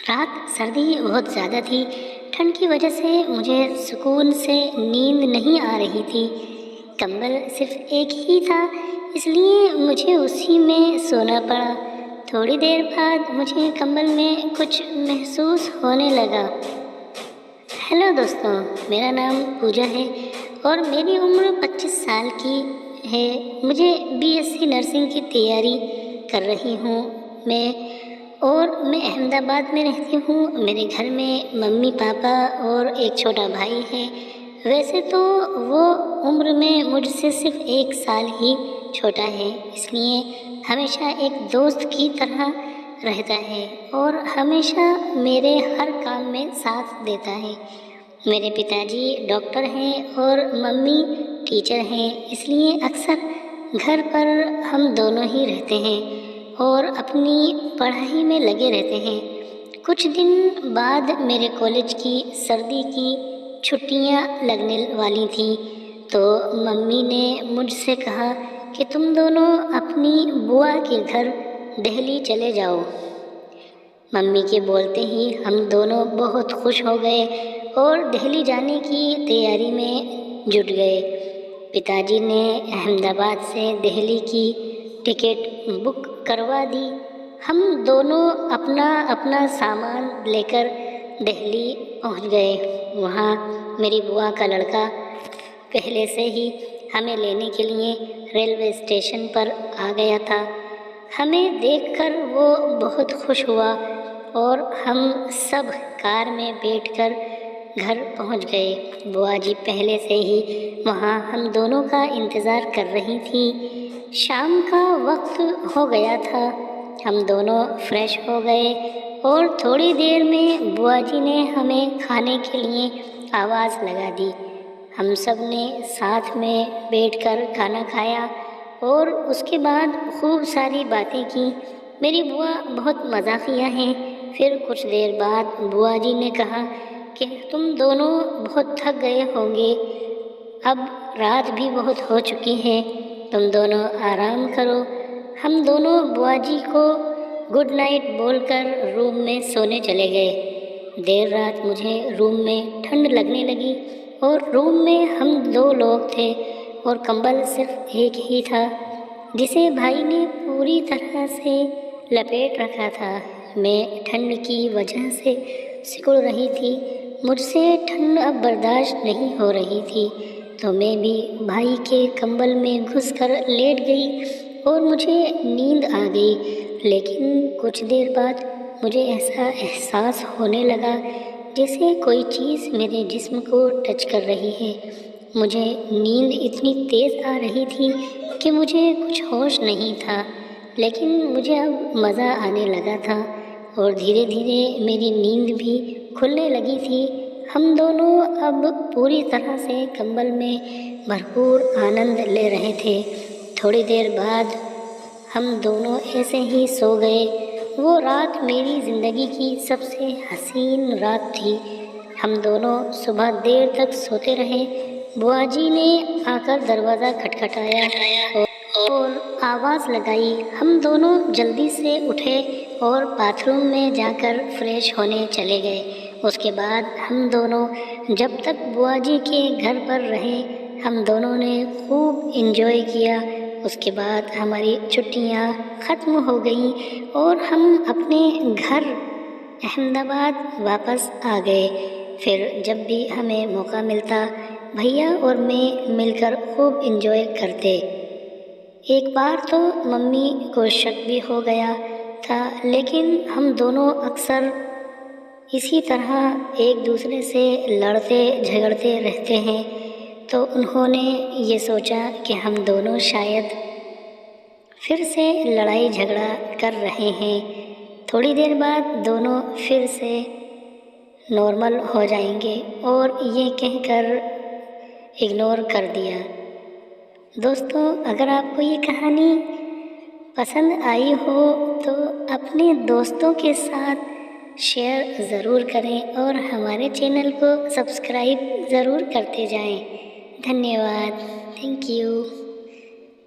رات سردی بہت زیادہ تھی۔ ٹھنڈ کی وجہ سے مجھے سکون سے نیند نہیں آ رہی تھی۔ کمبل صرف ایک ہی تھا، اس لیے مجھے اسی میں سونا پڑا۔ تھوڑی دیر بعد مجھے کمبل میں کچھ محسوس ہونے لگا۔ ہیلو دوستوں، میرا نام پوجا ہے اور میری عمر 25 سال کی ہے۔ مجھے BSc نرسنگ کی تیاری کر رہی ہوں میں احمد آباد میں رہتی ہوں۔ میرے گھر میں ممی پاپا اور ایک چھوٹا بھائی ہے۔ ویسے تو وہ عمر میں مجھ سے صرف 1 سال ہی چھوٹا ہے، اس لیے ہمیشہ ایک دوست کی طرح رہتا ہے اور ہمیشہ میرے ہر کام میں ساتھ دیتا ہے۔ میرے پتا جی ڈاکٹر ہیں اور ممی ٹیچر ہیں، اس لیے اکثر گھر پر ہم دونوں ہی رہتے ہیں اور اپنی پڑھائی میں لگے رہتے ہیں۔ کچھ دن بعد میرے کالج کی سردی کی چھٹیاں لگنے والی تھیں، تو ممی نے مجھ سے کہا کہ تم دونوں اپنی بوا کے گھر دہلی چلے جاؤ۔ ممی کے بولتے ہی ہم دونوں بہت خوش ہو گئے اور دہلی جانے کی تیاری میں جٹ گئے۔ پتا جی نے احمد آباد سے دہلی کی ٹکٹ بک کروا دی۔ ہم دونوں اپنا اپنا سامان لے کر دہلی پہنچ گئے۔ وہاں میری بوا کا لڑکا پہلے سے ہی ہمیں لینے کے لیے ریلوے اسٹیشن پر آ گیا تھا۔ ہمیں دیکھ کر وہ بہت خوش ہوا اور ہم سب کار میں بیٹھ کر گھر پہنچ گئے۔ بوا جی پہلے سے ہی وہاں ہم دونوں کا انتظار کر رہی تھی۔ شام کا وقت ہو گیا تھا۔ ہم دونوں فریش ہو گئے اور تھوڑی دیر میں بوا جی نے ہمیں کھانے کے لیے آواز لگا دی۔ ہم سب نے ساتھ میں بیٹھ کر کھانا کھایا اور اس کے بعد خوب ساری باتیں کی۔ میری بوا بہت مزاحیہ ہیں۔ پھر کچھ دیر بعد بوا جی نے کہا کہ تم دونوں بہت تھک گئے ہوں گے، اب رات بھی بہت ہو چکی ہے، تم دونوں آرام کرو۔ ہم دونوں بوا جی کو گڈ نائٹ بول کر روم میں سونے چلے گئے۔ دیر رات مجھے روم میں ٹھنڈ لگنے لگی اور روم میں ہم 2 لوگ تھے اور کمبل صرف ایک ہی تھا جسے بھائی نے پوری طرح سے لپیٹ رکھا تھا۔ میں ٹھنڈ کی وجہ سے سکڑ رہی تھی۔ مجھ سے ٹھنڈ اب برداشت نہیں ہو رہی تھی، تو میں بھی بھائی کے کمبل میں گھس کر لیٹ گئی اور مجھے نیند آ گئی۔ لیکن کچھ دیر بعد مجھے ایسا احساس ہونے لگا جیسے کوئی چیز میرے جسم کو ٹچ کر رہی ہے۔ مجھے نیند اتنی تیز آ رہی تھی کہ مجھے کچھ ہوش نہیں تھا، لیکن مجھے اب مزہ آنے لگا تھا اور دھیرے دھیرے میری نیند بھی کھلنے لگی تھی۔ ہم دونوں اب پوری طرح سے کمبل میں بھرپور آنند لے رہے تھے۔ تھوڑی دیر بعد ہم دونوں ایسے ہی سو گئے۔ وہ رات میری زندگی کی سب سے حسین رات تھی۔ ہم دونوں صبح دیر تک سوتے رہے۔ بوا جی نے آ کر دروازہ کھٹکھٹایا اور آواز لگائی۔ ہم دونوں جلدی سے اٹھے اور باتھ روم میں جا کر فریش ہونے چلے گئے۔ اس کے بعد ہم دونوں جب تک بوا جی کے گھر پر رہے، ہم دونوں نے خوب انجوائے کیا۔ اس کے بعد ہماری چھٹیاں ختم ہو گئیں اور ہم اپنے گھر احمد آباد واپس آ گئے۔ پھر جب بھی ہمیں موقع ملتا، بھیا اور میں مل کر خوب انجوائے کرتے۔ ایک بار تو ممی کو شک بھی ہو گیا تھا، لیکن ہم دونوں اکثر اسی طرح ایک دوسرے سے لڑتے جھگڑتے رہتے ہیں، تو انہوں نے یہ سوچا کہ ہم دونوں شاید پھر سے لڑائی جھگڑا کر رہے ہیں۔ تھوڑی دیر بعد دونوں پھر سے نارمل ہو جائیں گے اور یہ کہہ کر اگنور کر دیا۔ دوستوں، اگر آپ کو یہ کہانی پسند آئی ہو تو اپنے دوستوں کے ساتھ شیئر ضرور کریں اور ہمارے چینل کو سبسکرائب ضرور کرتے جائیں۔ دھنیہ واد، تھینک یو۔